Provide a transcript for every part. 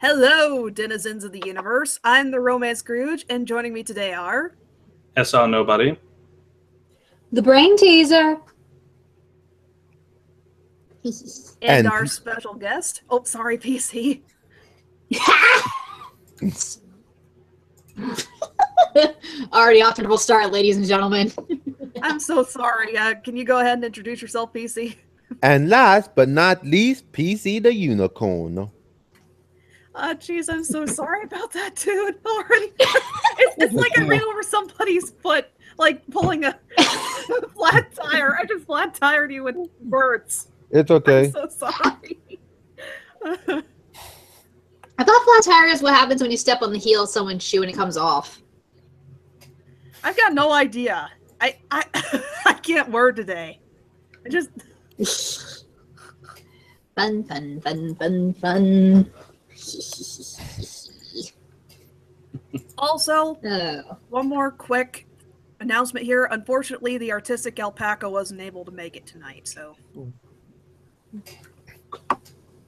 Hello, denizens of the universe. I'm the Romance Scrooge, and joining me today are... No.30. The brain teaser. and our special guest. Oh, sorry, PC. Already off to a double start, ladies and gentlemen. I'm so sorry. Can you go ahead and introduce yourself, PC? And last but not least, PC the Unicorn. Jeez, I'm so sorry about that, dude. Already, it's like I ran over somebody's foot, like pulling a flat tire. I just flat tired you with words. It's okay. I'm so sorry. I thought flat tire is what happens when you step on the heel of someone's shoe and it comes off. I've got no idea. I I can't word today. I just fun. Also, one more quick announcement here. Unfortunately, the artistic alpaca wasn't able to make it tonight, so.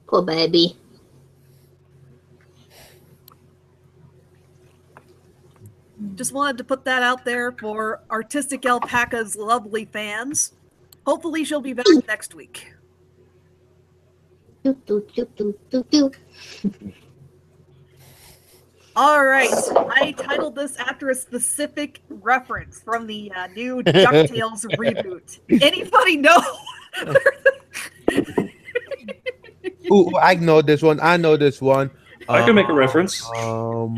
Poor baby. Just wanted to put that out there for Artistic Alpaca's lovely fans. Hopefully she'll be back next week. Alright, I titled this after a specific reference from the new DuckTales reboot. Anybody know? Ooh, I know this one. I know this one. I can make a reference. Oh,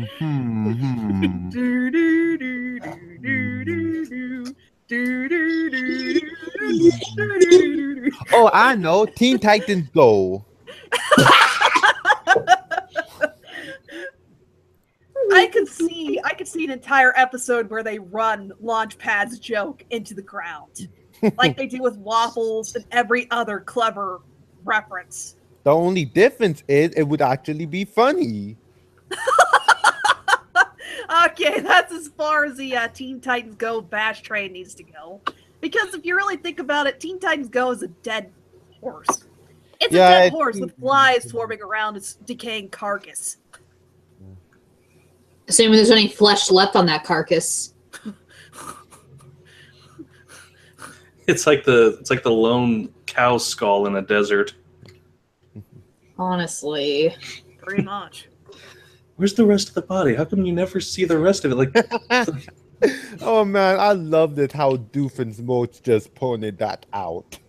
I know. Teen Titans Go. I could see an entire episode where they run Launchpad's joke into the ground, like they do with Waffles and every other clever reference. The only difference is it would actually be funny. Okay, that's as far as the Teen Titans Go bash train needs to go. Because if you really think about it, Teen Titans Go is a dead horse. It's a dead horse with flies swarming around its decaying carcass. Assuming there's any flesh left on that carcass. It's like the lone cow skull in a desert. Honestly. Pretty much. Where's the rest of the body? How come you never see the rest of it? Like, oh man, I loved it how Doofenshmirtz just pointed that out.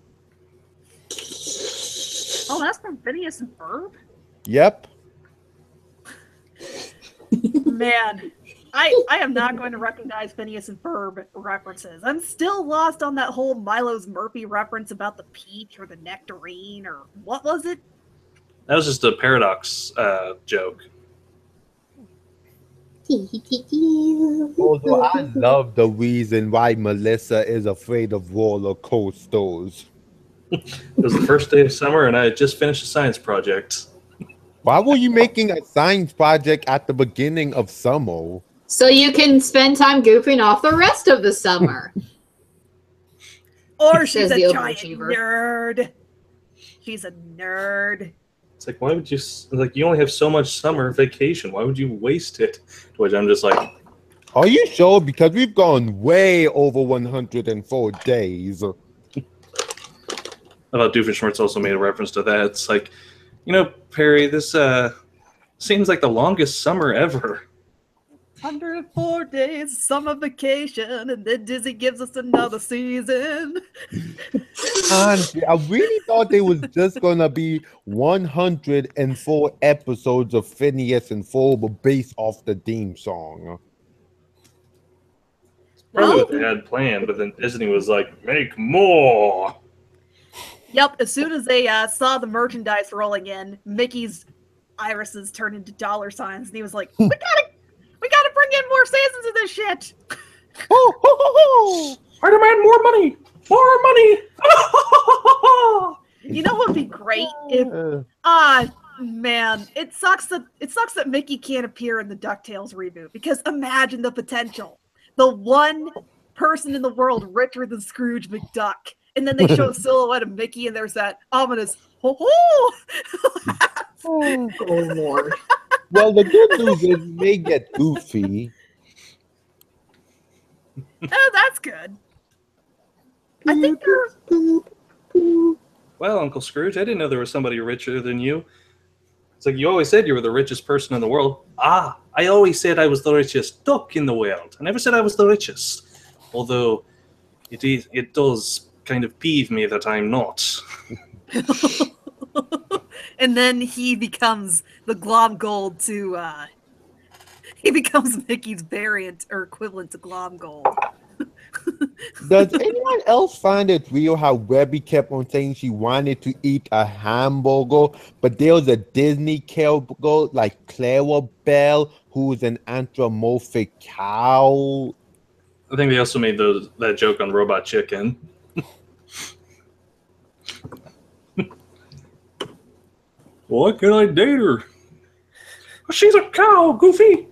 Oh, that's from Phineas and Ferb? Yep. Man, I am not going to recognize Phineas and Ferb references. I'm still lost on that whole Milo's Murphy reference about the peach or the nectarine or what was it? that was just a paradox joke. Although I love the reason why Melissa is afraid of roller coasters. It was the first day of summer, and I had just finished a science project. Why were you making a science project at the beginning of summer? So you can spend time goofing off the rest of the summer. Or she's Says a the giant overachiever. nerd. She's a nerd. It's like, why would you, like, you only have so much summer vacation. Why would you waste it? To which I'm just like, Are you sure? Because we've gone way over 104 days. I thought Doofenshmirtz also made a reference to that. It's like, you know, Perry, this seems like the longest summer ever. 104 days, summer vacation, and then Disney gives us another season. Honestly, I really thought there was just gonna be 104 episodes of Phineas and Ferb based off the theme song. Probably what they had planned, but then Disney was like, make more. Yep, as soon as they saw the merchandise rolling in, Mickey's irises turned into dollar signs, and he was like, we gotta bring in more seasons of this shit. Oh, ho, ho, ho. I demand more money! More money! You know what would be great if man, it sucks that Mickey can't appear in the DuckTales reboot, because imagine the potential. The one person in the world richer than Scrooge McDuck. And then they show a silhouette of Mickey, and there's that ominous ho ho. Oh Lord. Well, the good news is we may get Goofy. Oh, that's good. I think they're... Well, Uncle Scrooge, I didn't know there was somebody richer than you. It's like you always said you were the richest person in the world. Ah, I always said I was the richest duck in the world. I never said I was the richest. Although it does kind of peeve me that I'm not. And then he becomes the Glom Gold to he becomes Mickey's variant or equivalent to Glom Gold. Does anyone else find it real how Webby kept on saying she wanted to eat a hamburger, but there was a Disney character like Clarabelle who's an anthropomorphic cow? I think they also made that joke on Robot Chicken. Why can't I date her? She's a cow, Goofy.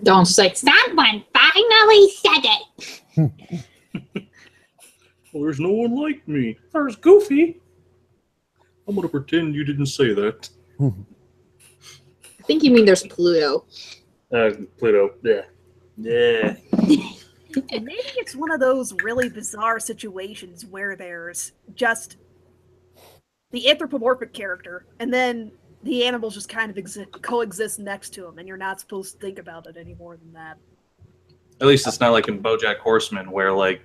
Don't say someone finally said it. Well, there's no one like me. There's Goofy. I'm gonna pretend you didn't say that. I think you mean there's Pluto. Pluto. Yeah. Yeah. Maybe it's one of those really bizarre situations where there's just the anthropomorphic character, and then the animals just kind of coexist next to him, and you're not supposed to think about it any more than that. At least it's not like in BoJack Horseman, where like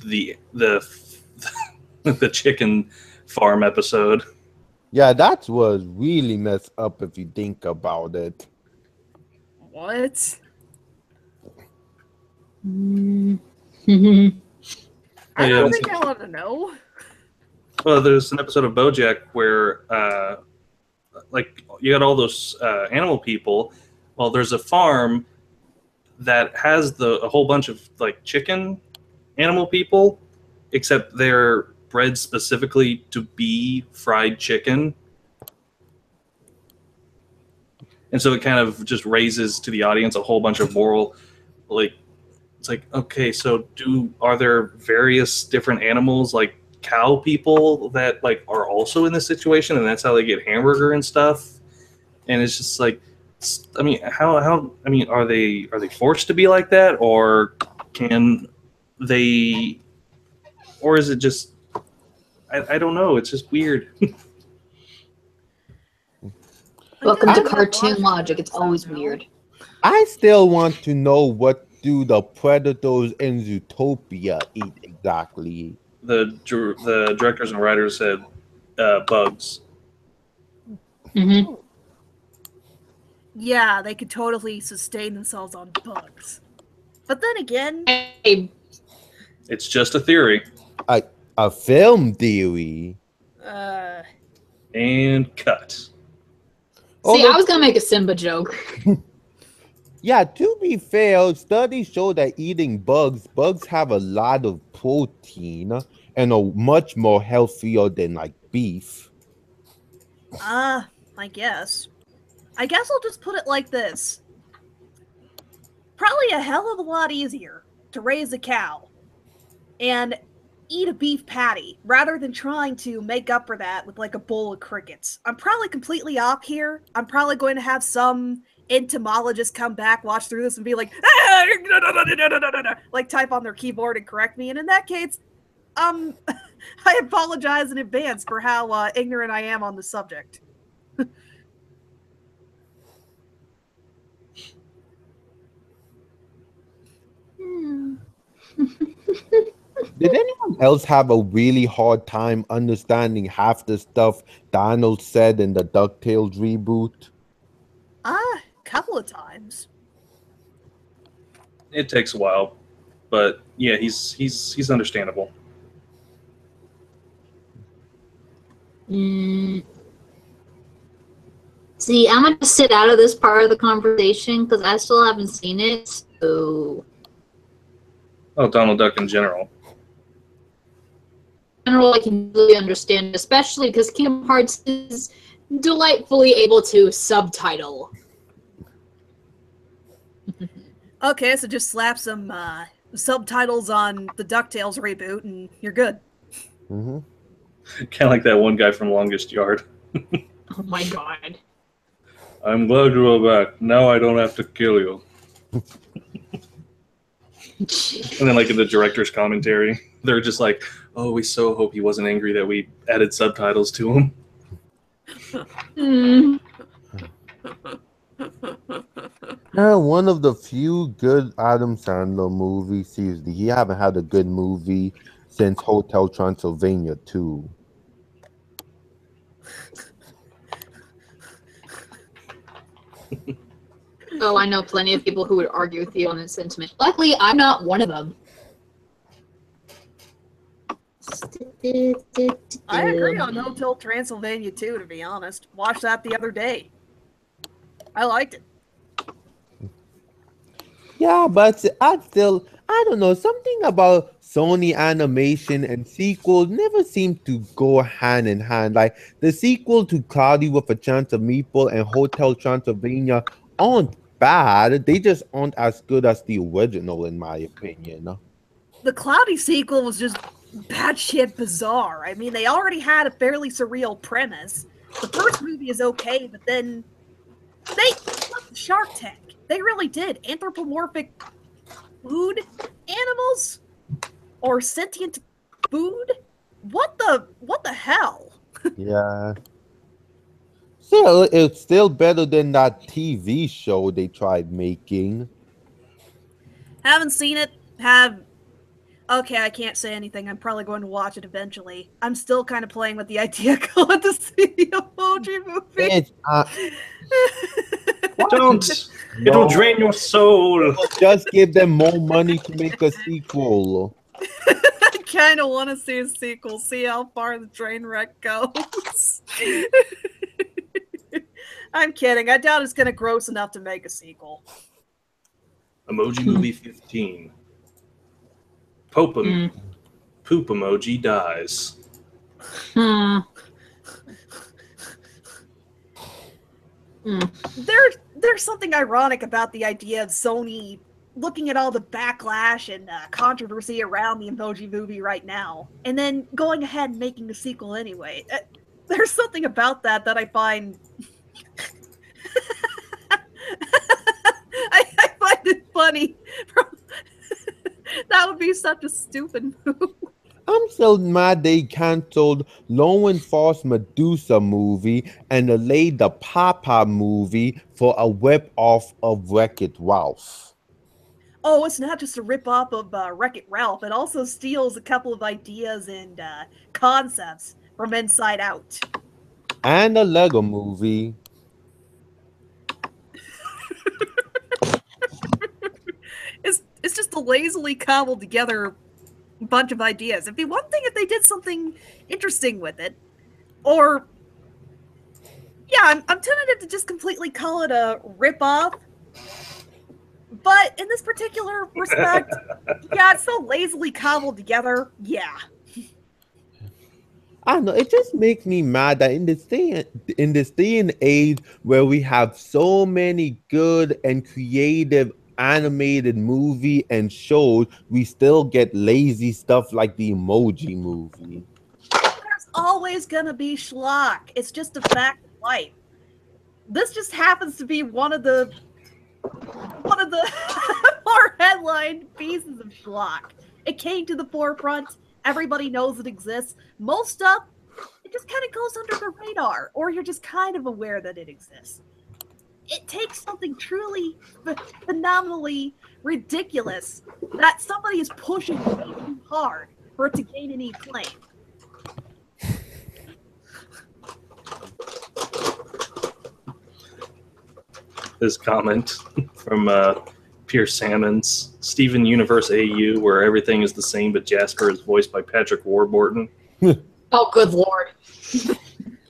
the the chicken farm episode. Yeah, that was really messed up if you think about it. What? Mm-hmm. I Yeah, don't think I want to know. Well, there's an episode of BoJack where, like, you got all those animal people. Well, there's a farm that has a whole bunch of like chicken animal people, except they're bred specifically to be fried chicken. And so it kind of just raises to the audience a whole bunch of moral, like, it's like, okay, so are there various different animals like cow people that like are also in this situation, and that's how they get hamburger and stuff? And it's just like, I mean, are they forced to be like that, or can they, or is it just, I don't know, it's just weird. Welcome to cartoon logic. It's always weird. I still want to know what do the predators in Zootopia eat exactly. The directors and writers said bugs. Mm-hmm. Yeah, they could totally sustain themselves on bugs. But then again, Hey, It's just a theory. A film theory. And cut. see, I was gonna make a Simba joke. Yeah, to be fair, studies show that eating bugs have a lot of protein and are much more healthier than like beef. I guess. I guess I'll just put it like this. Probably a hell of a lot easier to raise a cow and eat a beef patty rather than trying to make up for that with like a bowl of crickets. I'm probably completely off here. I'm probably going to have some entomologist come back, watch through this, and be like, like type on their keyboard and correct me. And in that case, I apologize in advance for how ignorant I am on the subject. Did anyone else have a really hard time understanding half the stuff Donald said in the DuckTales reboot? Couple of times. It takes a while, but yeah, he's understandable. See, I'm gonna sit out of this part of the conversation because I still haven't seen it. So, Oh, Donald Duck in general. in general, I can really understand, especially because Kingdom Hearts is delightfully able to subtitle. Okay, so just slap some subtitles on the DuckTales reboot and you're good. Mm-hmm. Kind of like that one guy from Longest Yard. Oh my god. I'm glad you are back. Now I don't have to kill you. And then, like, in the director's commentary, they're just like, oh, we so hope he wasn't angry that we added subtitles to him. Mm. One of the few good Adam Sandler movies. Seriously, he haven't had a good movie since Hotel Transylvania 2. Oh, I know plenty of people who would argue with you on this sentiment. Luckily, I'm not one of them. I agree on Hotel Transylvania too, to be honest. Watched that the other day. I liked it. Yeah, but I don't know, something about Sony animation and sequels never seem to go hand in hand. Like the sequel to Cloudy with a Chance of Meatball and Hotel Transylvania aren't bad. They just aren't as good as the original, in my opinion. The Cloudy sequel was just batshit bizarre. I mean, they already had a fairly surreal premise. The first movie is okay, but then they flipped Shark Tank. They really did. Anthropomorphic food animals or sentient food? What the hell? Yeah. Still, it's still better than that TV show they tried making. Haven't seen it. Okay, I can't say anything. I'm probably going to watch it eventually. I'm still kind of playing with the idea going to see the Emoji Movie. It's Don't! It will drain your soul. Just give them more money to make a sequel. I kind of want to see a sequel, see how far the train wreck goes. I'm kidding. I doubt it's going to gross enough to make a sequel. Emoji Movie 15. Poop emoji dies. There's something ironic about the idea of Sony looking at all the backlash and controversy around the Emoji Movie right now, and then going ahead and making the sequel anyway. There's something about that I find... I find it funny. That would be such a stupid move. I'm still mad they canceled Lowen Falls Medusa movie and delayed the Papa movie for a rip-off of Wreck-It Ralph. Oh, it's not just a rip-off of Wreck-It Ralph. It also steals a couple of ideas and concepts from Inside Out. And a Lego movie. It's just a lazily cobbled together bunch of ideas. It'd be one thing if they did something interesting with it. Or, yeah, I'm tentative to just completely call it a rip-off. But in this particular respect, yeah, it's so lazily cobbled together. Yeah. I don't know, it just makes me mad that in this day and age where we have so many good and creative animated movie and shows, we still get lazy stuff like the Emoji Movie. There's always gonna be schlock. It's just a fact of life. This just happens to be one of the more headline pieces of schlock. It came to the forefront. Everybody knows it exists. Most stuff, it just kind of goes under the radar, or you're just kind of aware that it exists. It takes something truly phenomenally ridiculous that somebody is pushing way too hard for it to gain any acclaim. This comment from Pierce Salmons, Steven Universe AU, where everything is the same, but Jasper is voiced by Patrick Warburton. Oh, good lord.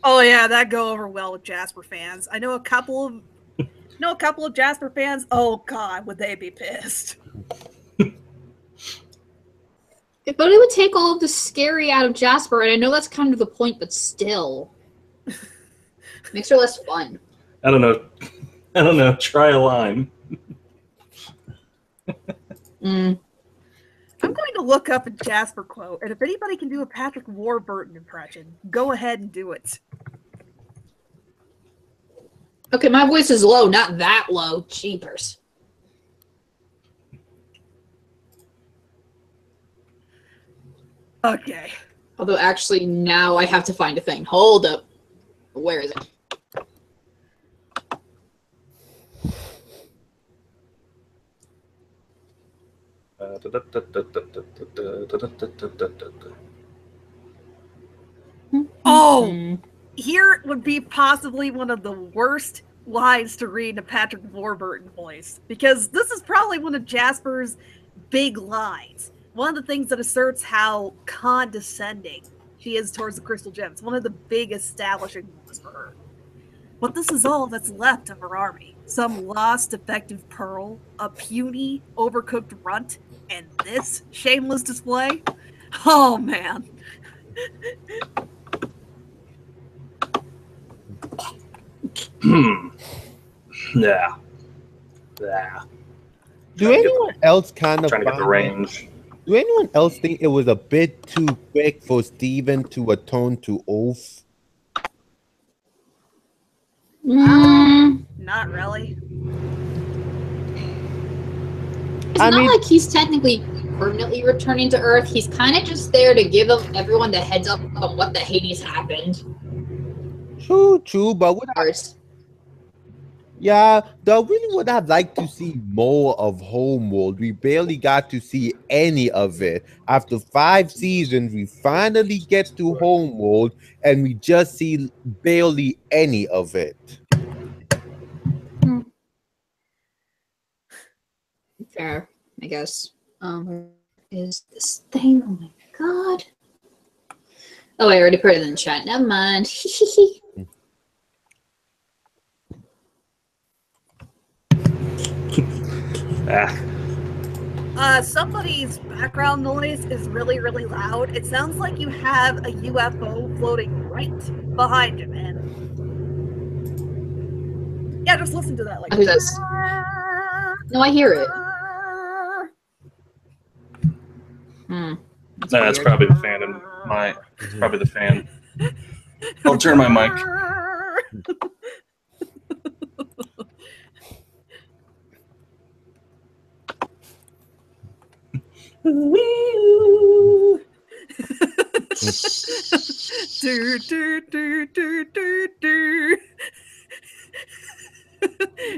Oh yeah, that go over well with Jasper fans. I know a couple of Jasper fans. Oh god, would they be pissed? But it would take all of the scary out of Jasper, and I know that's kind of the point, but still. Makes her less fun. I don't know. Try a line. I'm going to look up a Jasper quote, and if anybody can do a Patrick Warburton impression, go ahead and do it. Okay, my voice is low, not that low. Jeepers. Okay. Although, actually, now I have to find a thing. Hold up. Where is it? Oh, here would be possibly one of the worst lines to read in a Patrick Warburton voice, because this is probably one of Jasper's big lines. One of the things that asserts how condescending she is towards the crystal gems. One of the big establishing ones for her. But this is all that's left of her army. Some lost defective pearl, a puny, overcooked runt, and this shameless display? Oh, man. Yeah. Yeah. Do anyone else kind of Trying to get the range. Do anyone else think it was a bit too quick for Steven to atone to Oath? Not really. It's not like he's technically permanently returning to Earth. He's kind of just there to give everyone the heads up on what the Hades happened. True, but I really would have liked to see more of Homeworld. We barely got to see any of it. After 5 seasons, we finally get to Homeworld, and we just see barely any of it. Fair, I guess. Where is this thing? Oh my god. Oh, I already put it in the chat. Never mind. Somebody's background noise is really, really loud. It sounds like you have a UFO floating right behind you, man. Yeah, just listen to that. Like, who does? No, I hear it. That's probably the fan in my. It's probably the fan. I'll turn my mic.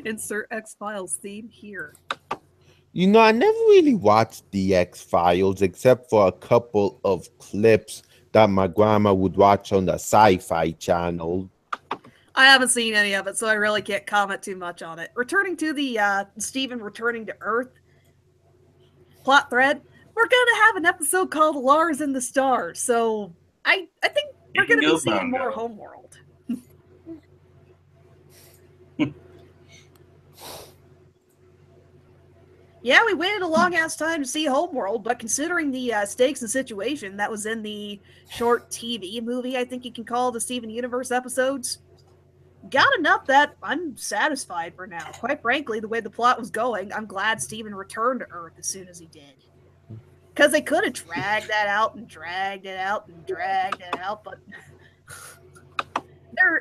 Insert X-Files theme here. You know, I never really watched the X-Files except for a couple of clips that my grandma would watch on the Sci-Fi Channel. I haven't seen any of it, so I really can't comment too much on it. Returning to the Steven returning to Earth plot thread, we're gonna have an episode called Lars in the Stars, so I think we're gonna be seeing more Homeworld. Yeah, we waited a long ass time to see Homeworld, but considering the stakes and situation that was in the short TV movie, I think you can call the Steven Universe episodes, got enough that I'm satisfied for now. Quite frankly, the way the plot was going, I'm glad Steven returned to Earth as soon as he did. Because they could have dragged that out and dragged it out and dragged it out, but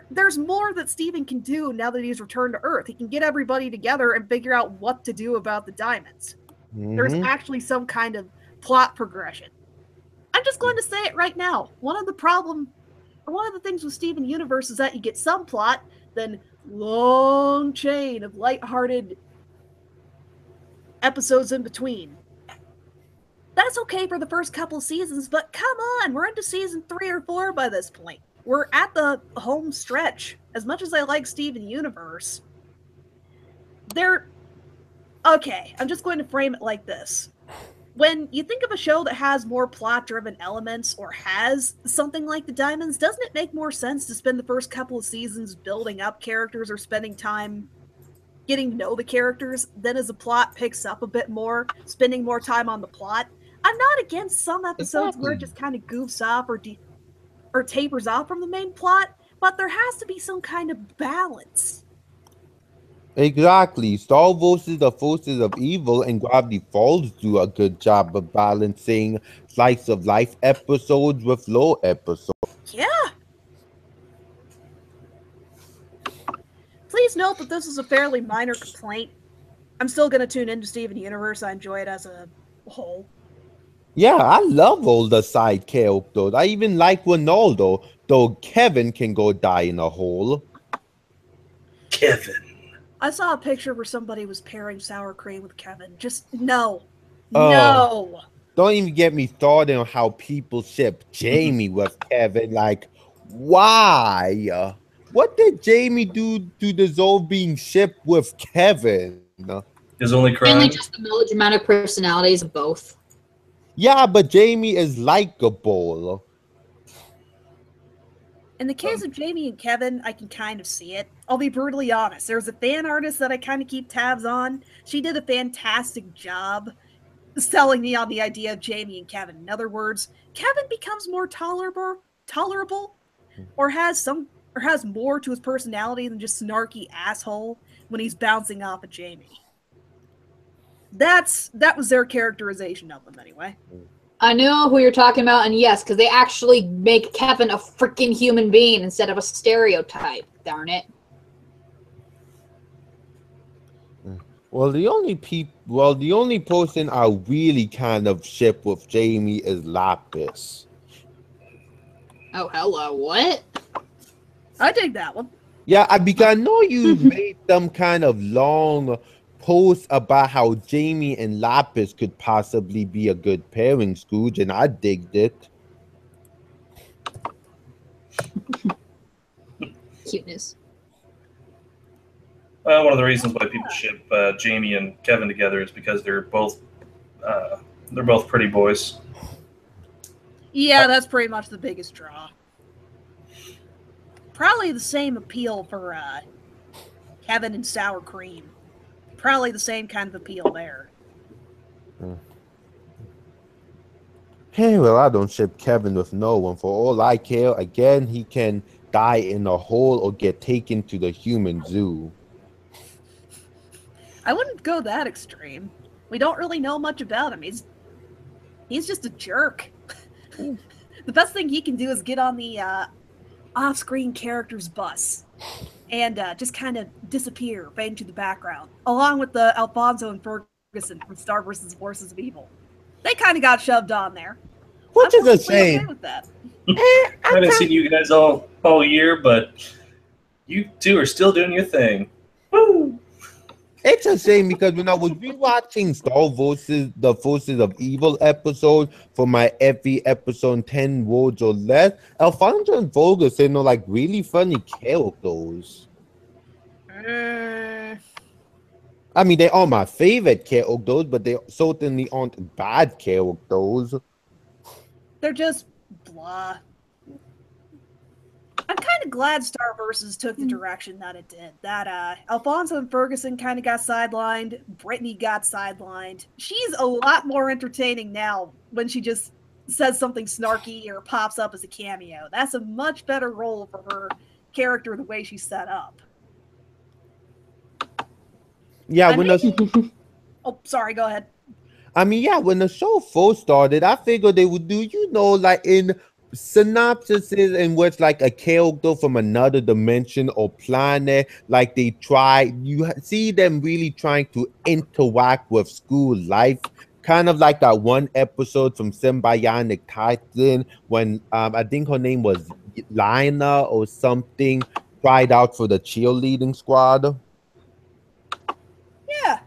there's more that Steven can do now that he's returned to Earth. He can get everybody together and figure out what to do about the diamonds. There's actually some kind of plot progression. I'm just going to say it right now. One of the things with Steven Universe is that you get some plot, then long chain of lighthearted episodes in between. That's okay for the first couple of seasons, but come on, we're into season 3 or 4 by this point. We're at the home stretch. As much as I like Steven Universe, okay, I'm just going to frame it like this. When you think of a show that has more plot-driven elements or has something like the Diamonds, doesn't it make more sense to spend the first couple of seasons building up characters or spending time getting to know the characters? Then as the plot picks up a bit more, spending more time on the plot. I'm not against some episodes where it just kind of goofs off or tapers off from the main plot, but there has to be some kind of balance. Exactly. Star versus the Forces of Evil and Gravity Falls do a good job of balancing slice of life episodes with lore episodes. Yeah. Please Please note that this is a fairly minor complaint. I'm still going to tune into Steven Universe. I enjoy it as a whole. Yeah, I love all the side characters. I even like Ronaldo, though Kevin can go die in a hole. Kevin. I saw a picture where somebody was pairing sour cream with Kevin. Just no. No. Don't even get me started on how people ship Jamie with Kevin. Like, why? What did Jamie do to deserve being shipped with Kevin? His only crime? Mainly just the melodramatic personalities of both. Yeah, but Jamie is likable. In the case of Jamie and Kevin, I can kind of see it. I'll be brutally honest. There's a fan artist that I kind of keep tabs on. She did a fantastic job selling me on the idea of Jamie and Kevin. In other words, Kevin becomes more tolerable, or has more to his personality than just snarky asshole when he's bouncing off of Jamie. That was their characterization of them anyway. I know who you're talking about, and yes, because they actually make Kevin a freaking human being instead of a stereotype. Darn it. Well, the only person I really kind of ship with Jamie is Lapis. Oh, hello, what? I dig that one. Yeah, because I know you made some kind of long post about how Jamie and Lapis could possibly be a good pairing, Scrooge, and I digged it. Cuteness. Well, one of the reasons why people ship Jamie and Kevin together is because they're both pretty boys. Yeah, that's pretty much the biggest draw. Probably the same appeal for Kevin and Sour Cream. Probably the same kind of appeal there. Hey, well, I don't ship Kevin with no one. For all I care, again, he can die in a hole or get taken to the human zoo. I wouldn't go that extreme. We don't really know much about him. He's just a jerk. The best thing he can do is get on the off-screen character's bus and just kind of disappear, fade into the background, along with the Alfonso and Ferguson from Star vs. Forces of Evil. They kind of got shoved on there. Which is a shame. Okay with that. I haven't seen you guys all year, but you two are still doing your thing. Woo! It's a shame because when I was rewatching Star Forces, the Forces of Evil episode for my every episode 10 words or less, Alfonso and Ferguson are like really funny characters. I mean, they are my favorite characters, but they certainly aren't bad characters. They're just blah. I'm kind of glad Star Versus took the direction that it did. That Alfonso and Ferguson kind of got sidelined. Brittany got sidelined. She's a lot more entertaining now when she just says something snarky or pops up as a cameo. That's a much better role for her character the way she's set up. Yeah, Oh, sorry, go ahead. I mean, yeah, when the show first started, I figured they would do, like in synopsis in which like a character from another dimension or planet, like you see them really trying to interact with school life, kind of like that one episode from Symbiotic Titan when I think her name was Lina or something, tried out for the cheerleading squad. Yeah.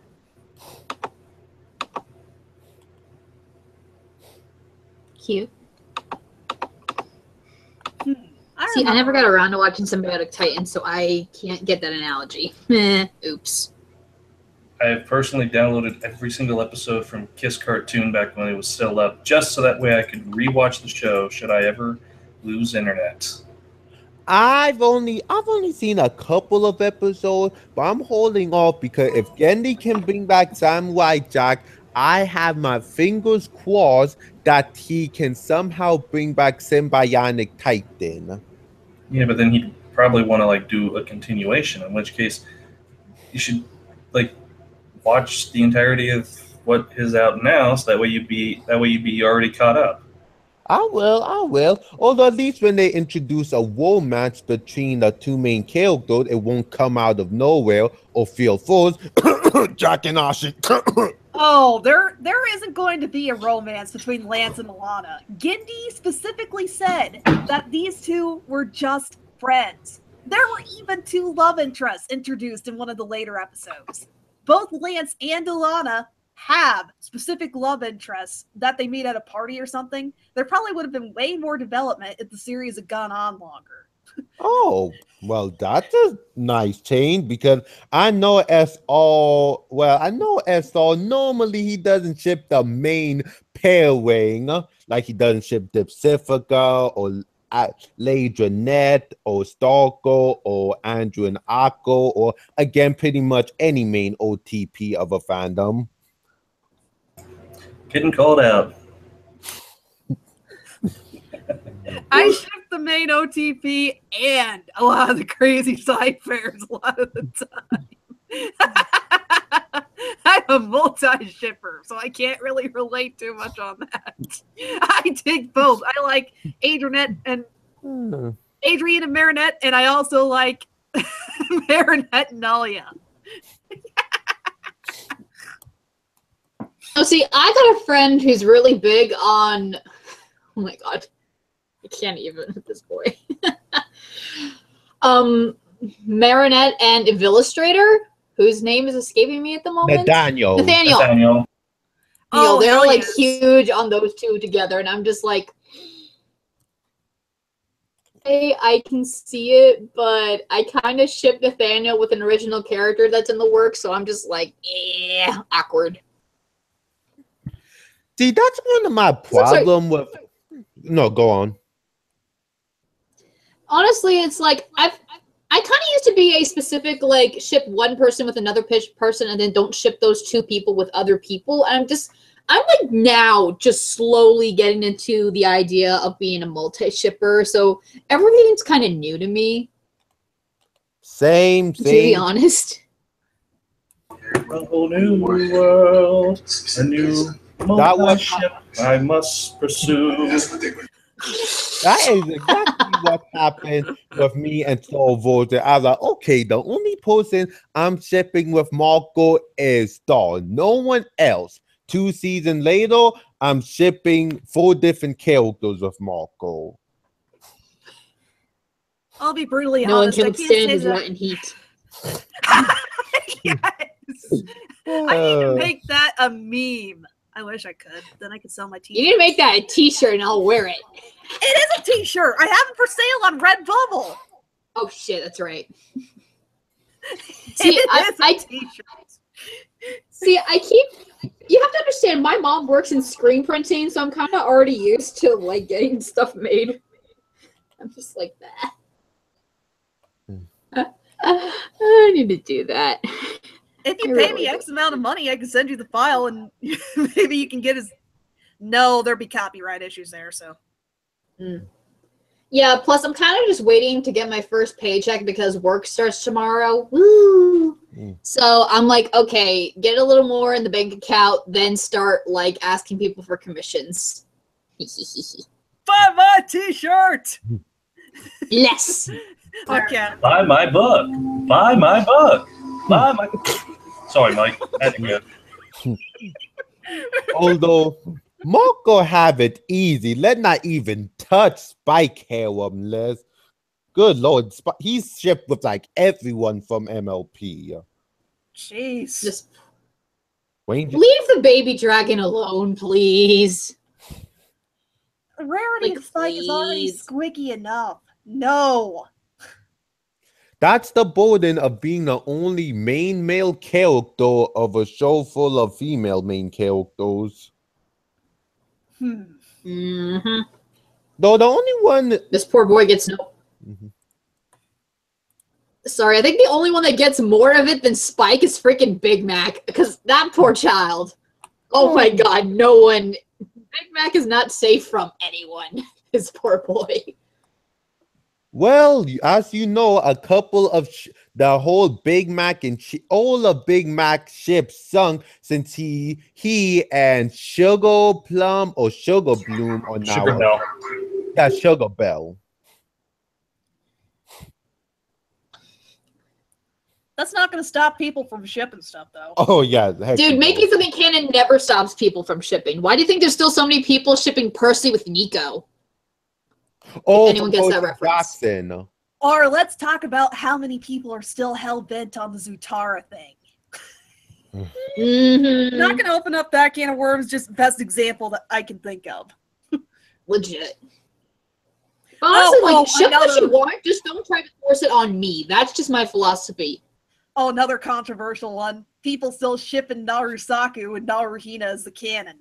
Cute. See, I never got around to watching Symbiotic Titan, so I can't get that analogy. Oops. I have personally downloaded every single episode from Kiss Cartoon back when it was still up, just so that way I could rewatch the show should I ever lose internet. I've only seen a couple of episodes, but I'm holding off because if Gendy can bring back Samurai Jack, I have my fingers crossed that he can somehow bring back Symbiotic Titan. Yeah, but then he'd probably want to like do a continuation, in which case you should like watch the entirety of what is out now, so that way you'd be already caught up. I will. Although at least when they introduce a romance between the two main characters, it won't come out of nowhere or feel forced. Jack and Ashi. Oh, there isn't going to be a romance between Lance and Alana. Gindi specifically said that these two were just friends. There were even two love interests introduced in one of the later episodes. Both Lance and Alana have specific love interests that they meet at a party or something. There probably would have been way more development if the series had gone on longer. Oh, well, that's a nice change because I know SR normally he doesn't ship the main pairing like he doesn't ship Dipsifica or Ladronette or Stalker or Andrew and Akko or again pretty much any main OTP of a fandom. Getting called out. I shipped the main OTP and a lot of the crazy side fairs a lot of the time. I'm a multi-shipper, so I can't really relate too much on that. I dig both. I like Adrian and Marinette, and I also like Marinette and Nalia. Oh, see, I got a friend who's really big on. Oh my god, I can't even with this boy. Marinette and Illustrator, whose name is escaping me at the moment. Nathaniel. Oh, they're like huge on those two together, and I'm just like, hey, I can see it, but I kind of ship Nathaniel with an original character that's in the works, so I'm just like, awkward. See, that's one of my problem with. No, go on. Honestly, it's like I kind of used to be a specific like ship one person with another person and then don't ship those two people with other people. And I'm like now just slowly getting into the idea of being a multi-shipper. So everything's kind of new to me. Same. To be honest. A whole new world, a new multi-ship I must pursue. That is exactly what happened with me and Star Wars. I was like, okay, the only person I'm shipping with Marco is Star. No one else. 2 seasons later, I'm shipping 4 different characters with Marco. I'll be brutally honest. No one can stand his wet and heat. Yes. I need to make that a meme. I wish I could. Then I could sell my t-shirt. You need to make that a t-shirt and I'll wear it. It is a t-shirt. I have it for sale on Redbubble. Oh shit, that's right. See, you have to understand my mom works in screen printing, so I'm kind of already used to like getting stuff made. I'm just like that. I need to do that. If you pay me X amount of money, I can send you the file and maybe you can get his. No, there'd be copyright issues there, so. Yeah, plus I'm kind of just waiting to get my first paycheck because work starts tomorrow. Woo! So I'm like, okay, get a little more in the bank account, then start like asking people for commissions. Buy my t-shirt! Yes! Okay. Buy my book. Buy my book. Buy my. Sorry, Mike. Had to go. Although Marco have it easy, let not even touch Spike harem list. Good lord, he's shipped with like everyone from MLP. Jeez. Just leave the baby dragon alone, please. The rarity of Spike is already squiggy enough. No. That's the burden of being the only main male character of a show full of female main characters. Mm-hmm. Though the only one... This poor boy gets no... Sorry, I think the only one that gets more of it than Spike is freaking Big Mac. Because that poor child. Oh my god, no one... Big Mac is not safe from anyone. This poor boy. Well, as you know, a couple of the whole Big Mac and all the Big Mac ships sunk since he and Sugar Plum or Sugar Bloom are now Sugar Bell. Yeah, Sugar Bell. That's not going to stop people from shipping stuff, though. Oh yeah, Dude, making something canon never stops people from shipping. Why do you think there's still so many people shipping Percy with Nico? Oh, if anyone gets that reference. Jackson. Or let's talk about how many people are still hell-bent on the Zutara thing. Mm-hmm. Not going to open up that can of worms, just best example that I can think of. Legit. Honestly, ship what another- you want, just don't try to force it on me. That's just my philosophy. Oh, another controversial one. People still shipping Narusaku and Naruhina as the canon.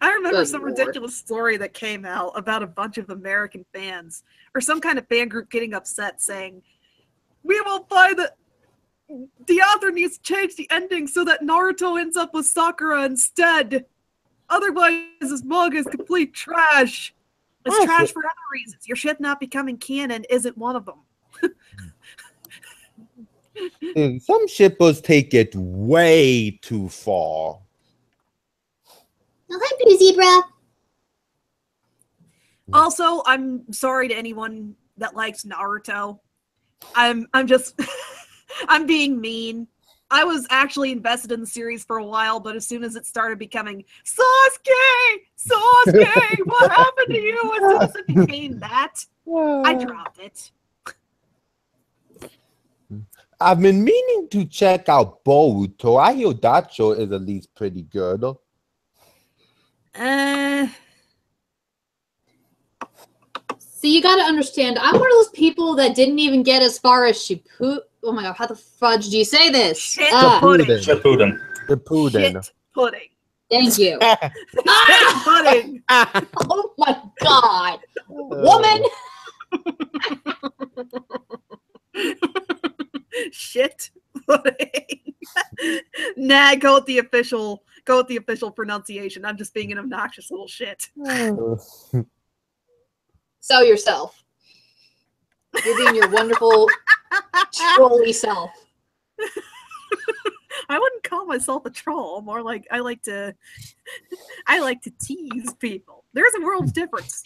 I remember Good some Lord. ridiculous story that came out about a bunch of American fans or some kind of fan group getting upset saying, "We will buy the author needs to change the ending so that Naruto ends up with Sakura instead. Otherwise, this manga is complete trash. It's trash for other reasons. Your shit not becoming canon isn't one of them." Some shippers take it way too far. Oh, hi, Blue Zebra. Also, I'm sorry to anyone that likes Naruto. I'm just I'm being mean. I was actually invested in the series for a while, but as soon as it started becoming Sasuke, what happened to you? As soon as it became that, I dropped it. I've been meaning to check out Boruto. I hear that show is at least pretty good. See, you gotta understand, I'm one of those people that didn't even get as far as Shippuden. Oh my god, how the fudge do you say this? Shit pudding. Shippuden. The pudding. Shit pudding. Thank you. Shit pudding. Oh my god. Woman! Shit pudding. Nah, go with the official pronunciation. I'm just being an obnoxious little shit. Sell yourself. You're being your wonderful, trolly self. I wouldn't call myself a troll. More like I like to tease people. There's a world difference.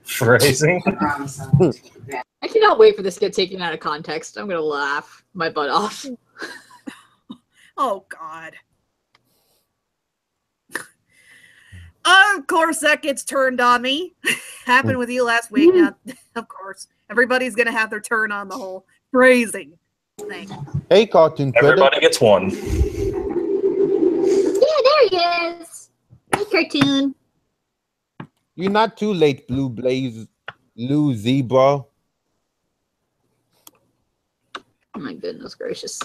Phrasing. I cannot wait for this to get taken out of context. I'm gonna laugh my butt off. Oh God. Of course, that gets turned on me. Happened with you last week. Now, of course, everybody's gonna have their turn on the whole phrasing thing. Hey, Cartoon Critic. Everybody gets one. Yeah, there he is. Hey, cartoon. You're not too late, Blue Zebra. Oh my goodness gracious.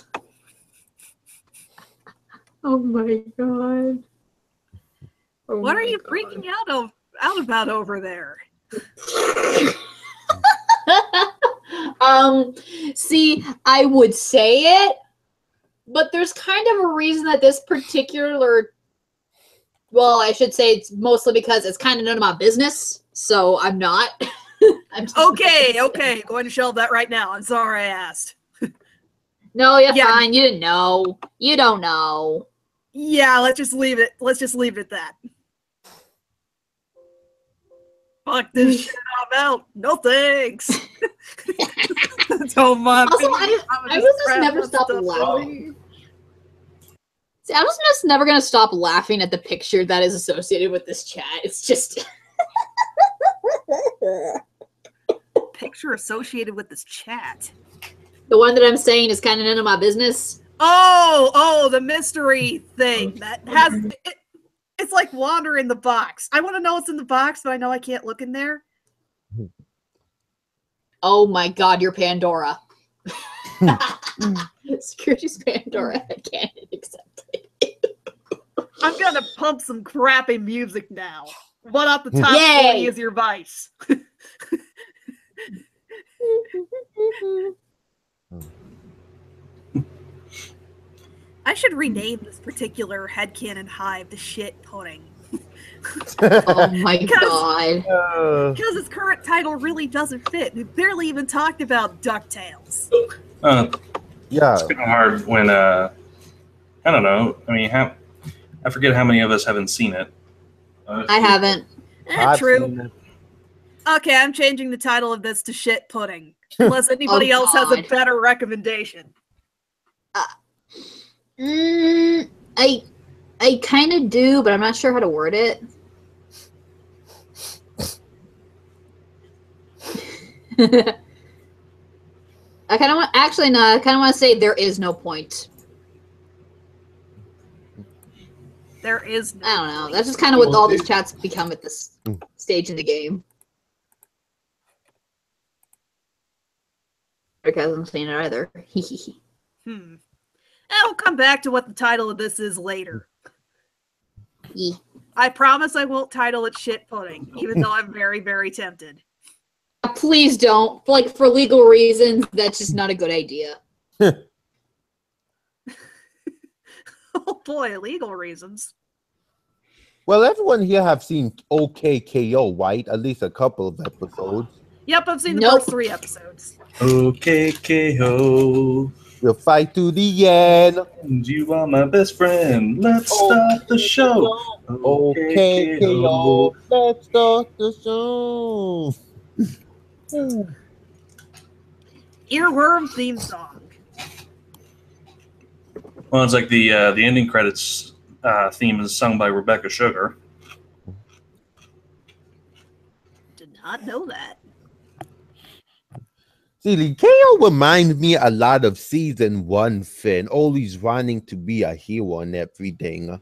Oh my god. Oh What are my you God. freaking out about over there? See, I would say it, but there's kind of a reason that this particular, well, I should say it's mostly because it's kind of none of my business, so I'm not. I'm just Okay, going to shelve that right now. I'm sorry I asked. No, you're Yeah. fine. You didn't know. You don't know. Yeah, let's just leave it. Let's just leave it at that. Fuck this shit, I'm out. No thanks. Don't mind Also, me. I was just never stop laughing. See, I was just never gonna stop laughing at the picture that is associated with this chat. It's just Picture associated with this chat. the one that I'm saying is kind of none of my business. Oh, the mystery thing that has it's like wandering the box. I want to know what's in the box, but I know I can't look in there. Oh my god, you're Pandora. Scrooge's Pandora. I can't accept it. I'm gonna pump some crappy music now. What up the top Yay! 40 is your vice? I should rename this particular Headcanon Hive the Shit Pudding. Oh my god. Because its current title really doesn't fit. We barely even talked about DuckTales. Yeah. It's kind of hard when I don't know. I mean, I forget how many of us haven't seen it. I haven't. I've True. seen it. Okay, I'm changing the title of this to Shit Pudding. Unless anybody else has a better recommendation. I kind of do, but I'm not sure how to word it. I kind of want. Actually, no. I kind of want to say there is no point. There is no I don't know. point. That's just kind of what all these chats become at this stage in the game. Rick hasn't seen it either. I'll come back to what the title of this is later. Yeah. I promise I won't title it Shit Pudding, even though I'm very, very tempted. Please don't. Like, for legal reasons, that's just not a good idea. Oh boy, legal reasons. Well, everyone here have seen OKKO, right? At least a couple of episodes. Yep, I've seen the Nope. first 3 episodes. Okay, KO. We'll fight to the end. You are my best friend. Let's start the show. Okay, KO. Let's start the show. Earworm theme song. Well, it's like the ending credits theme is sung by Rebecca Sugar. Did not know that. See, KO reminds me a lot of season 1 Finn, always wanting to be a hero and everything.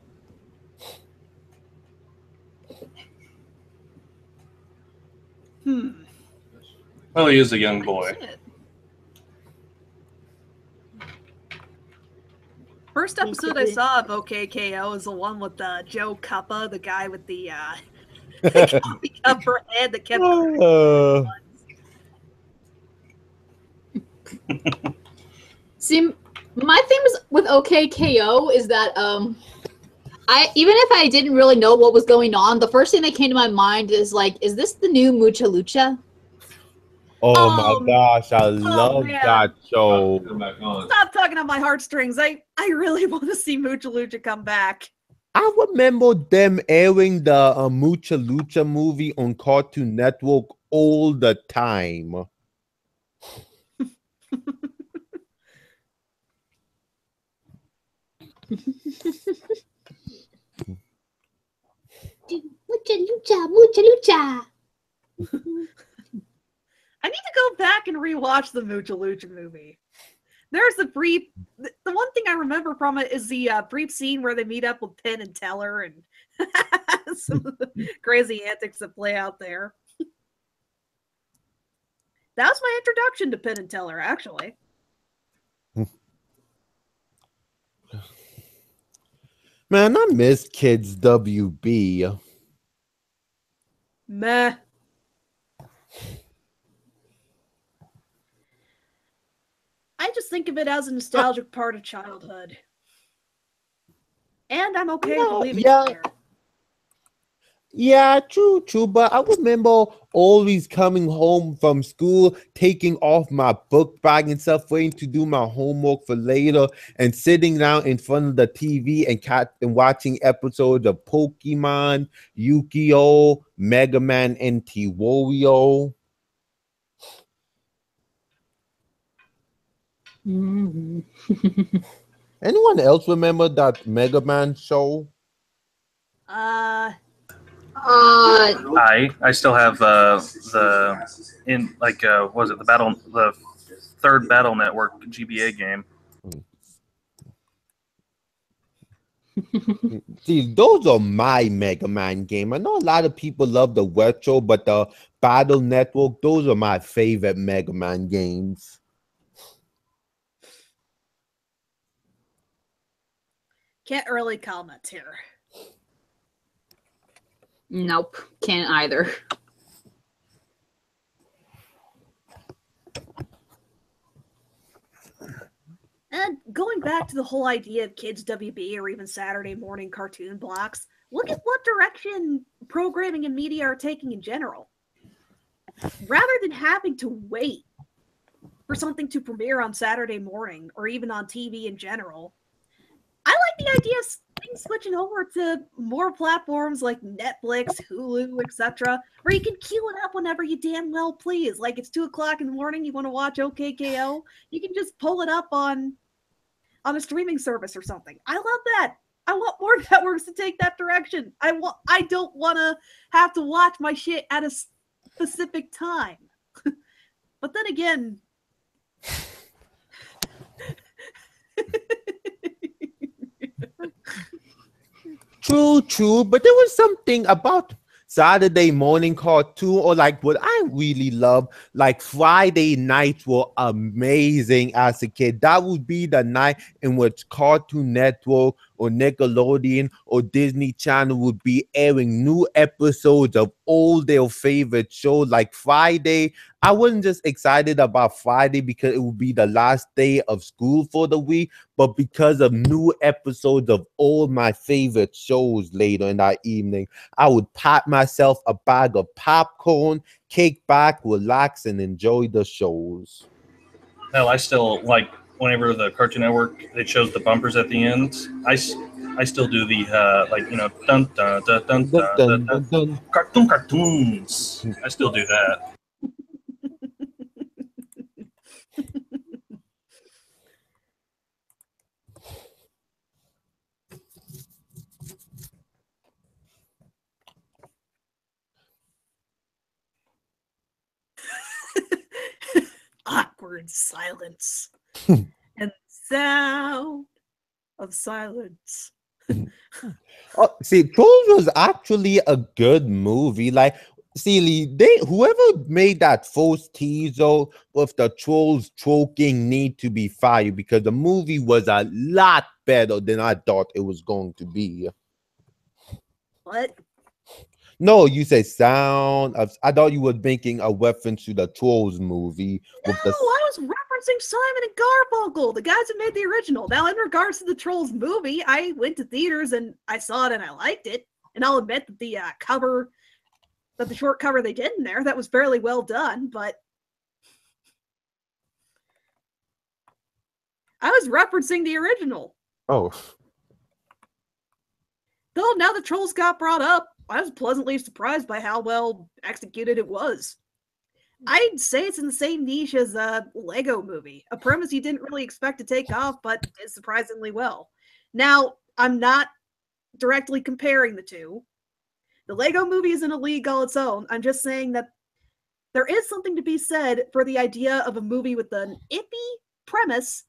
Well, he is a young boy. Shit. First episode I saw of OKKO is the one with Joe Cuppa, the guy with the coffee cup for head that kept. See, my thing with OKKO is that I even if I didn't really know what was going on, the first thing that came to my mind is like, is this the new Mucha Lucha? Oh my gosh, I love man. that show. Stop tugging on my heartstrings. I really want to see Mucha Lucha come back. I remember them airing the Mucha Lucha movie on Cartoon Network all the time. Mucha Lucha, Mucha Lucha. I need to go back and rewatch the Mucha Lucha movie. There's the brief. The one thing I remember from it is the brief scene where they meet up with Penn and Teller and some of the crazy antics that play out there. That was my introduction to Penn and Teller, actually. Man, I miss Kids WB. Meh. I just think of it as a nostalgic part of childhood. And I'm okay with leaving it there. Yeah, true. But I remember always coming home from school, taking off my book bag and stuff, waiting to do my homework for later, and sitting down in front of the TV and watching episodes of Pokemon, Yu-Gi-Oh, Mega Man, NT Wario. Anyone else remember that Mega Man show? I still have was it the third Battle Network GBA game. See, those are my Mega Man game. I know a lot of people love the retro, but the Battle Network, those are my favorite Mega Man games. Can't really comment here. Nope, can't either. And going back to the whole idea of kids WB or even Saturday morning cartoon blocks, look at what direction programming and media are taking in general. Rather than having to wait for something to premiere on Saturday morning or even on TV in general, I like the idea of things switching over to more platforms like Netflix, Hulu, etc., where you can queue it up whenever you damn well please. Like it's 2 o'clock in the morning, you want to watch OKKO, you can just pull it up on a streaming service or something. I love that. I want more networks to take that direction. I don't want to have to watch my shit at a specific time. But then again, True, but there was something about Saturday morning cartoon, or like what I really love, like Friday nights were amazing as a kid. That would be the night in which Cartoon Network or Nickelodeon or Disney Channel would be airing new episodes of all their favorite shows. Like Friday, I wasn't just excited about Friday because it would be the last day of school for the week, but because of new episodes of all my favorite shows later in that evening. I would pack myself a bag of popcorn, kick back, relax, and enjoy the shows. Hell, I still like whenever the Cartoon Network it shows the bumpers at the end. I still do the like dun dun dun dun Dun, dun dun, dun, dun. dun, dun. Cartoons. I still do that. awkward silence and sound of silence. Oh, see, Trolls was actually a good movie. Like, see, whoever made that first teaser with the trolls choking need to be fired because the movie was a lot better than I thought it was going to be. What? No, you say sound of. I thought you were making a reference to the Trolls movie No, with the. I was referencing Simon and Garfunkel, the guys who made the original. Now, in regards to the Trolls movie, I went to theaters and I saw it and I liked it. And I'll admit that the short cover they did in there, that was fairly well done. But I was referencing the original. Oh. Though now the Trolls got brought up, I was pleasantly surprised by how well executed it was. I'd say it's in the same niche as a Lego movie, a premise you didn't really expect to take off, but did surprisingly well. Now, I'm not directly comparing the two. The Lego movie is in a league all its own. I'm just saying that there is something to be said for the idea of a movie with an iffy premise,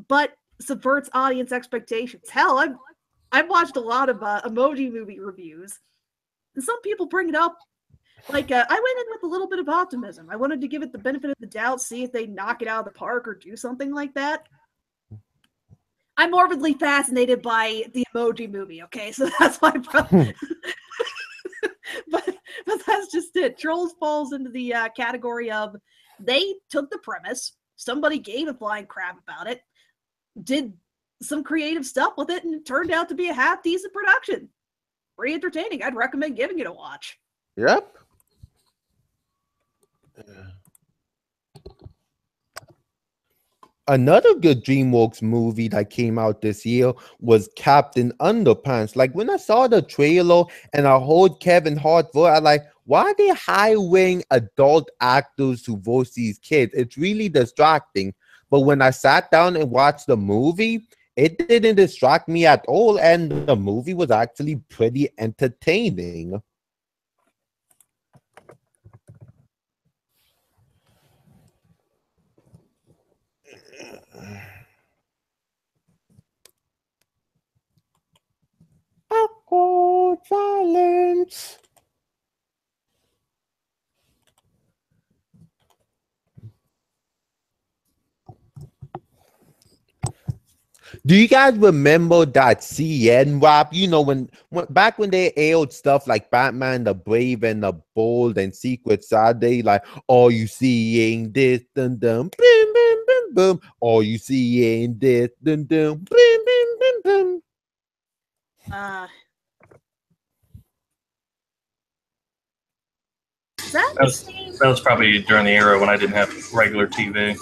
but subverts audience expectations. Hell, I've watched a lot of emoji movie reviews, and some people bring it up. Like, I went in with a little bit of optimism. I wanted to give it the benefit of the doubt, see if they knock it out of the park or do something like that. I'm morbidly fascinated by the emoji movie, okay? So that's my problem. but that's just it. Trolls falls into the category of they took the premise, somebody gave a flying crap about it, did some creative stuff with it, and it turned out to be a half decent production. Pretty entertaining. I'd recommend giving it a watch. Yep. Another good DreamWorks movie that came out this year was Captain Underpants. Like when I saw the trailer and I heard Kevin Hart voice, I like, why are they hiring adult actors to voice these kids? It's really distracting. But when I sat down and watched the movie, it didn't distract me at all, and the movie was actually pretty entertaining. Awkward silence. Do you guys remember that CN rap? You know, when back when they aired stuff like Batman the Brave and the Bold and Secret Saturday, like all you seeing this dun dun boom boom boom boom, all you seeing this dun dun boom boom boom boom. That was probably during the era when I didn't have regular TV.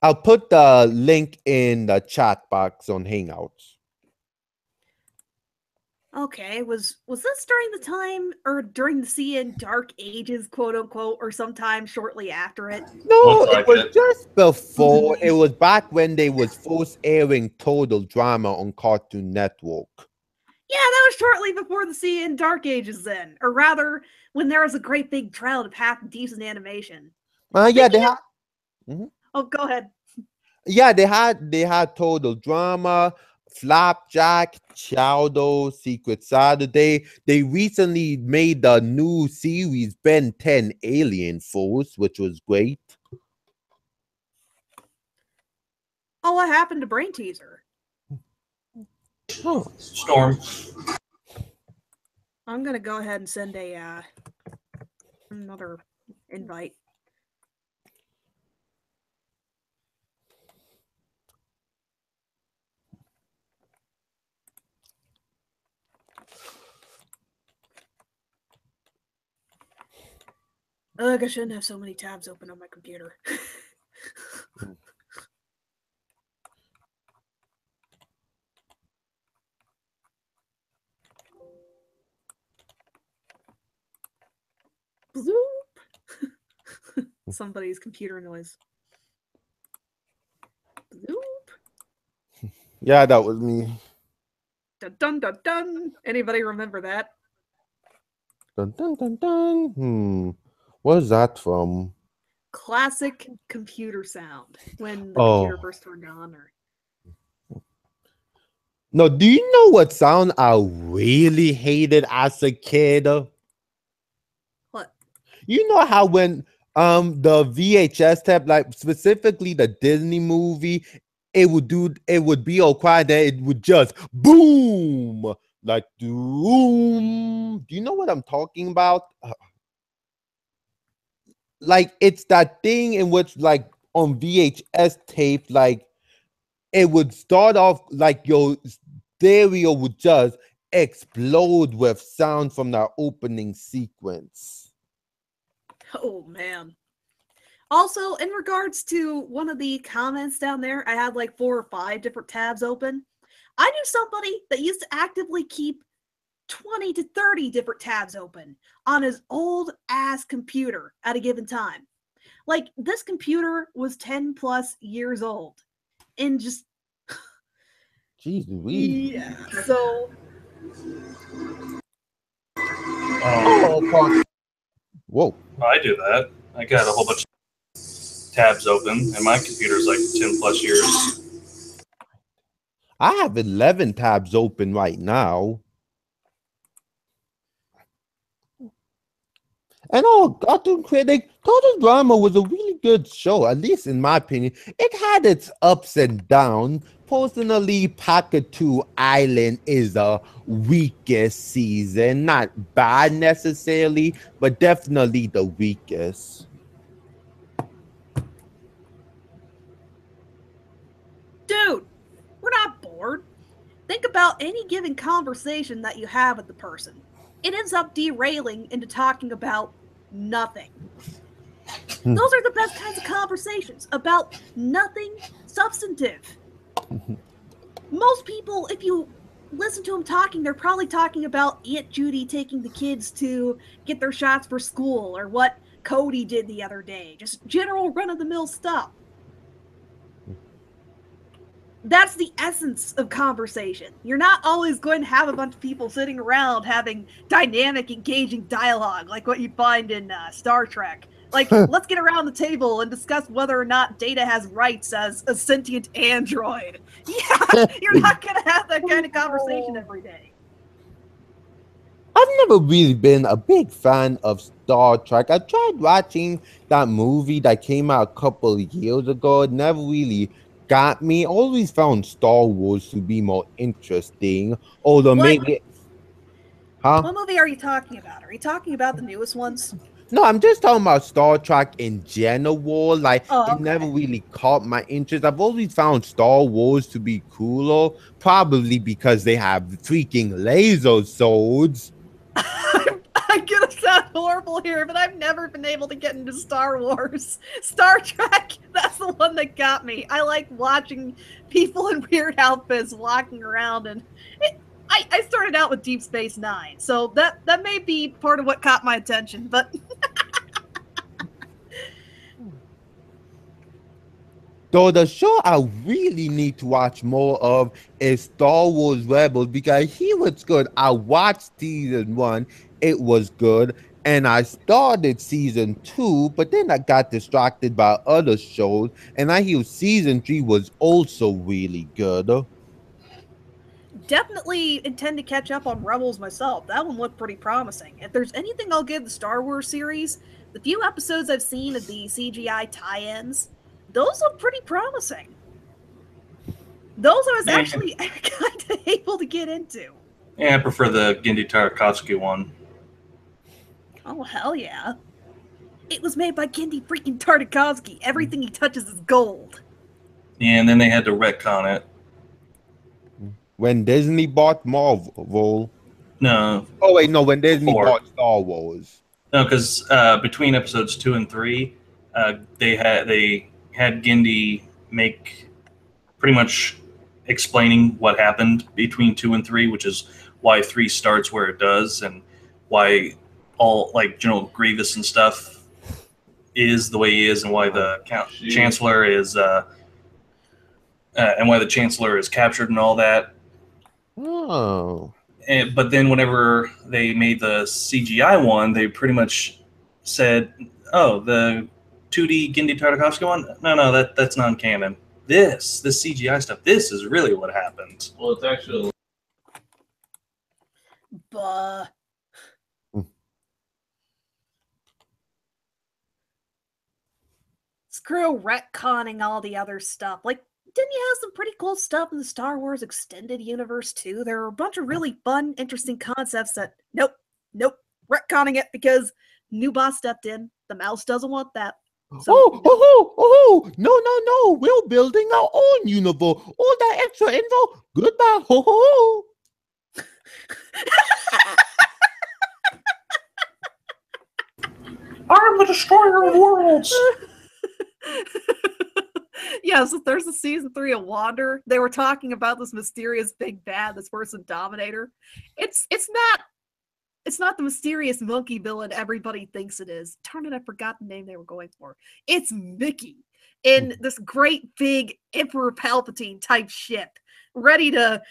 I'll put the link in the chat box on Hangouts. Okay, was this during the time or during the CN Dark Ages, quote unquote, or sometime shortly after it? No, it was just before. It was back when they was first airing Total Drama on Cartoon Network. Yeah, that was shortly before the CN Dark Ages then. Or rather, when there was a great big drought of half-decent animation. Yeah, they had... Oh, go ahead. Yeah, they had Total Drama, Flapjack, Chowdo, Secret Saturday. They recently made the new series Ben 10 Alien Force, which was great. Oh, what happened to Brain Teaser? Oh. Storm. I'm gonna go ahead and send another invite. Ugh, I shouldn't have so many tabs open on my computer. Bloop. Somebody's computer noise. Bloop. Yeah, that was me. Dun dun dun dun. Anybody remember that? Dun dun dun dun. Where's that from? Classic computer sound when the computer first turned on. Or... No, do you know what sound I really hated as a kid? What? You know how when the VHS tape, like specifically the Disney movie, it would be all quiet, then it would just boom, like boom. Do you know what I'm talking about? Like it's that thing in which, like on VHS tape, like it would start off like your stereo would just explode with sound from the opening sequence. Oh man. Also, in regards to one of the comments down there, I had like 4 or 5 different tabs open. I knew somebody that used to actively keep 20 to 30 different tabs open on his old ass computer at a given time. Like, this computer was 10 plus years old. And just... Jeez, yeah, so... Whoa. I do that. I got a whole bunch of tabs open, and my computer's like 10 plus years. I have 11 tabs open right now. And Cartoon Critic, Total Drama was a really good show, at least in my opinion. It had its ups and downs. Personally, Pakatu Island is the weakest season. Not bad necessarily, but definitely the weakest. Dude, we're not bored. Think about any given conversation that you have with the person. It ends up derailing into talking about nothing. Those are the best kinds of conversations, about nothing substantive. Most people, if you listen to them talking, they're probably talking about Aunt Judy taking the kids to get their shots for school, or what Cody did the other day. Just general run-of-the-mill stuff. That's the essence of conversation. You're not always going to have a bunch of people sitting around having dynamic, engaging dialogue like what you find in Star Trek. Like, let's get around the table and discuss whether or not Data has rights as a sentient android. Yeah, you're not going to have that kind of conversation every day. I've never really been a big fan of Star Trek. I tried watching that movie that came out a couple of years ago. It never really got me. Always found Star Wars to be more interesting. Although What? maybe, huh? What movie are you talking about? Are you talking about the newest ones? No, I'm just talking about Star Trek in general. Like, Oh, it okay. never really caught my interest. I've always found Star Wars to be cooler, probably because they have freaking laser swords. I'm gonna sound horrible here, but I've never been able to get into Star Wars. Star Trek, that's the one that got me. I like watching people in weird outfits walking around, and I started out with Deep Space Nine, so that may be part of what caught my attention, but Though the show I really need to watch more of is Star Wars Rebels because he was good. I watched season 1, it was good, and I started season 2, but then I got distracted by other shows, and I hear season 3 was also really good. definitely intend to catch up on Rebels myself. That one looked pretty promising. If there's anything I'll give the Star Wars series, the few episodes I've seen of the CGI tie-ins, those look pretty promising. Those I was actually kind of able to get into. Yeah, I prefer the Genndy Tartakovsky one. Oh, hell yeah. It was made by Genndy freaking Tartakovsky. Everything he touches is gold. Yeah, and then they had to retcon it. When Disney bought Marvel. No. Oh, wait, no, when Disney Before. bought Star Wars. No, because between episodes 2 and 3, they had Genndy make pretty much explaining what happened between 2 and 3, which is why 3 starts where it does, and why all like General Grievous and stuff is the way he is, and why the Chancellor is and why the Chancellor is captured and all that. Oh. But then whenever they made the CGI one, they pretty much said, "Oh, the 2D Genndy Tartakovsky one? No, that's non-canon. This CGI stuff, this is really what happened." Well, it's actually. Buh. Screw retconning all the other stuff. Like, didn't you have some pretty cool stuff in the Star Wars extended universe too? There were a bunch of really fun, interesting concepts that nope, retconning it because new boss stepped in. The mouse doesn't want that. So, No, we're building our own universe. All that extra info, goodbye, I'm the destroyer of worlds. yeah, so there's a season 3 of Wander. They were talking about this mysterious big bad, this person Dominator. It's not the mysterious monkey villain everybody thinks it is. Darn it, I forgot the name they were going for. It's Mickey in this great big Emperor Palpatine type ship, ready to.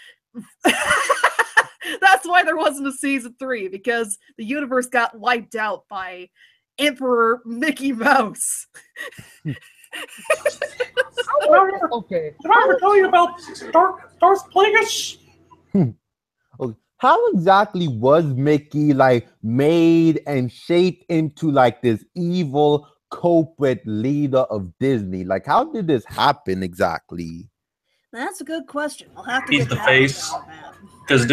That's why there wasn't a season 3, because the universe got wiped out by Emperor Mickey Mouse. Okay. Did I ever tell you about Darth Plagueis? Okay. How exactly was Mickey like made and shaped into like this evil culprit leader of Disney? Like, how did this happen exactly? That's a good question. I'll have to He's get the back face. on that. Because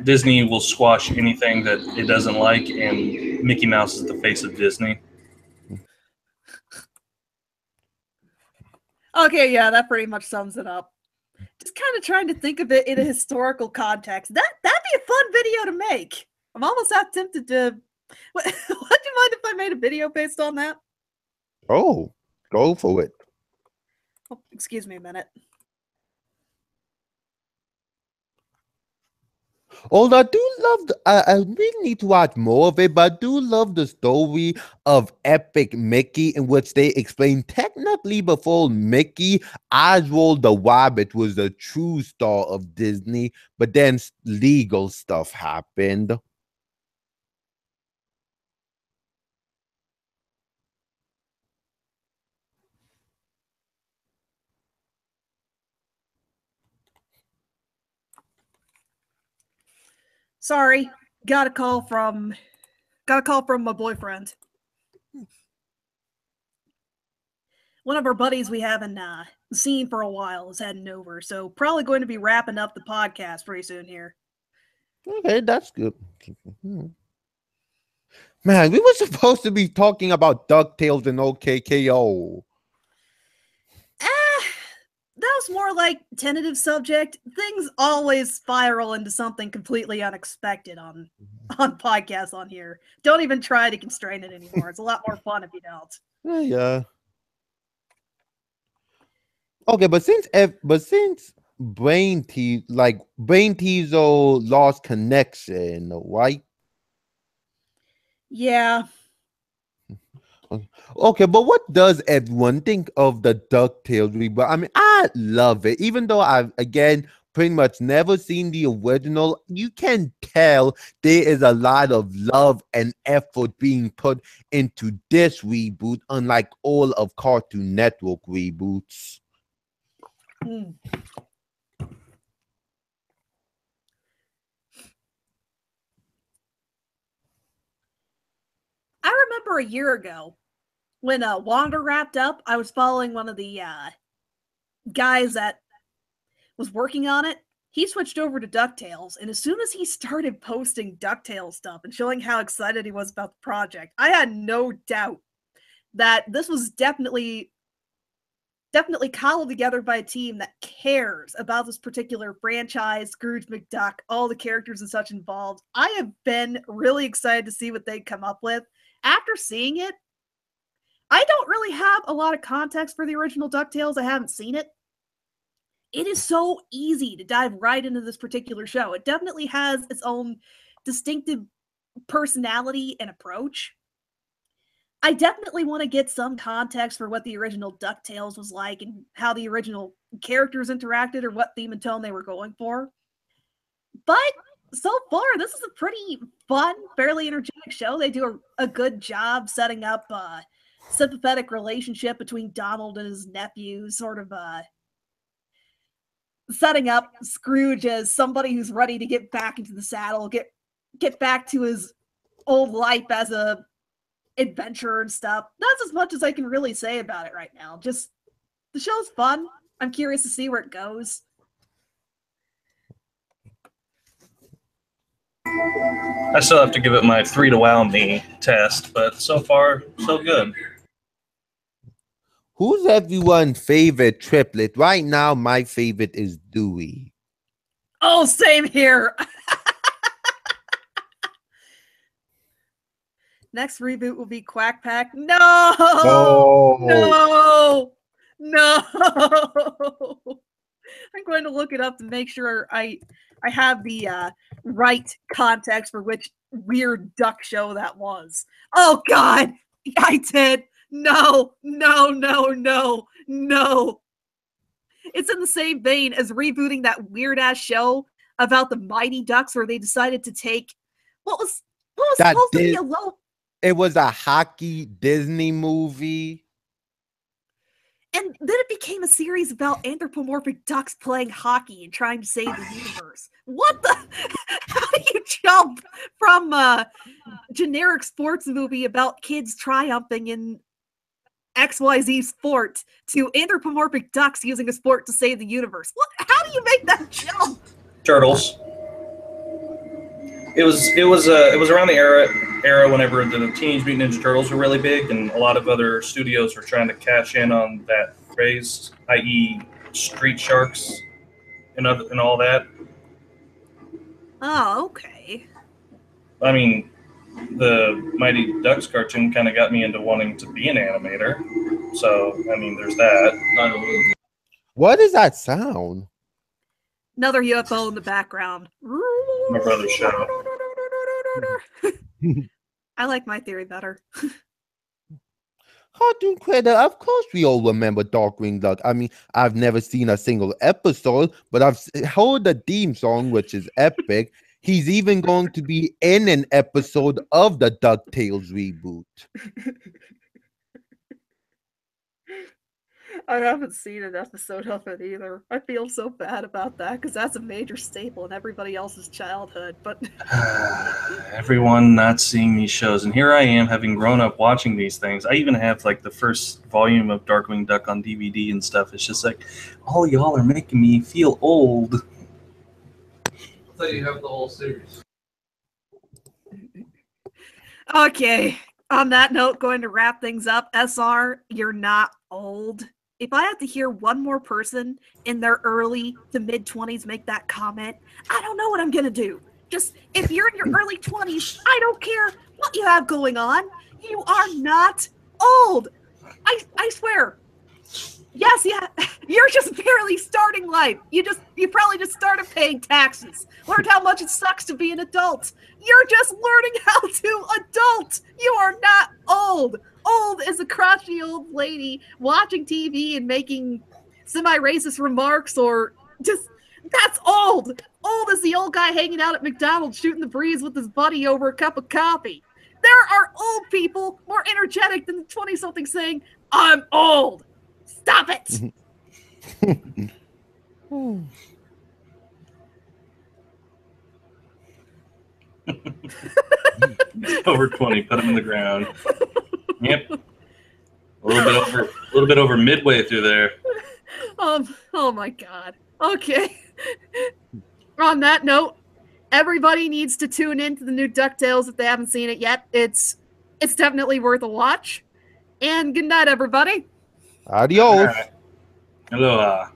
Disney will squash anything that it doesn't like, and Mickey Mouse is the face of Disney. Okay, yeah, that pretty much sums it up. Just kind of trying to think of it in a historical context. That'd be a fun video to make. I'm almost half tempted to. Would you mind if I made a video based on that? Oh, go for it. Oh, excuse me a minute. Although I do love, I really need to watch more of it, but I do love the story of Epic Mickey, in which they explain technically before Mickey, Oswald the Rabbit was the true star of Disney, but then legal stuff happened. Sorry, got a call from my boyfriend. one of our buddies we haven't seen for a while is heading over, so probably going to be wrapping up the podcast pretty soon here. Okay, that's good. Man, we were supposed to be talking about DuckTales and OKKO. That was more like tentative subject. Things always spiral into something completely unexpected on podcasts on here. Don't even try to constrain it anymore. It's a lot more fun if you don't. Yeah. Okay, but since Brain Teaser lost connection, right? Yeah. Okay, but what does everyone think of the DuckTales reboot? I mean, I love it. Even though I've, again, pretty much never seen the original, you can tell there is a lot of love and effort being put into this reboot, unlike all of Cartoon Network reboots. I remember a year ago when Wander wrapped up, I was following one of the guys that was working on it. He switched over to DuckTales, and as soon as he started posting DuckTales stuff and showing how excited he was about the project, I had no doubt that this was definitely cobbled together by a team that cares about this particular franchise, Scrooge McDuck, all the characters and such involved. I have been really excited to see what they come up with. After seeing it, I don't really have a lot of context for the original DuckTales. I haven't seen it. It is so easy to dive right into this particular show. It definitely has its own distinctive personality and approach. I definitely want to get some context for what the original DuckTales was like and how the original characters interacted or what theme and tone they were going for. But so far, this is a pretty fun, fairly energetic show. They do a good job setting up a sympathetic relationship between Donald and his nephew, sort of setting up Scrooge as somebody who's ready to get back into the saddle, get back to his old life as a adventurer and stuff. That's as much as I can really say about it right now. Just the show's fun. I'm curious to see where it goes. I still have to give it my 3 to wow me test, but so far, so good. Who's everyone's favorite triplet? Right now, my favorite is Dewey. Oh, same here. Next reboot will be Quack Pack. No! No! I'm going to look it up to make sure I have the right context for which weird duck show that was. Oh, God! I did! No! It's in the same vein as rebooting that weird-ass show about the Mighty Ducks where they decided to take... What was supposed to be a low... It was a hockey Disney movie. And then it became a series about anthropomorphic ducks playing hockey and trying to save the universe. What the? How do you jump from a generic sports movie about kids triumphing in XYZ sport to anthropomorphic ducks using a sport to save the universe? What? How do you make that jump? Turtles. It was around the era whenever the Teenage Mutant Ninja Turtles were really big, and a lot of other studios were trying to cash in on that phrase, i.e., Street Sharks and all that. Oh, okay. I mean, the Mighty Ducks cartoon kind of got me into wanting to be an animator. So, I mean, there's that. What does that sound? Another UFO in the background. My brother's show. I like my theory better. Cartoon Critter, of course we all remember Darkwing Duck. I mean, I've never seen a single episode, but I've heard the theme song, which is epic. He's even going to be in an episode of the DuckTales reboot. I haven't seen an episode of it either. I feel so bad about that because that's a major staple in everybody else's childhood. But Everyone not seeing these shows, and here I am having grown up watching these things. I even have like the first volume of Darkwing Duck on DVD and stuff. It's just like, all y'all are making me feel old. I thought you have the whole series. okay, on that note, going to wrap things up. SR, you're not old. If I have to hear one more person in their early to mid 20s make that comment, I don't know what I'm going to do. Just, if you're in your early 20s, I don't care what you have going on. You are not old. I swear. Yes, yeah, you're just barely starting life. You probably just started paying taxes. Learned how much it sucks to be an adult. You're just learning how to adult. You are not old. Old is a crotchety old lady watching TV and making semi-racist remarks, or just, that's old. Old is the old guy hanging out at McDonald's shooting the breeze with his buddy over a cup of coffee. There are old people more energetic than the 20-something saying, I'm old. Stop it! Over 20, put him in the ground. Yep. A little bit over midway through there. Oh my god. Okay. On that note, everybody needs to tune into the new DuckTales if they haven't seen it yet. It's definitely worth a watch. And good night, everybody. Adios. Right. Aloha.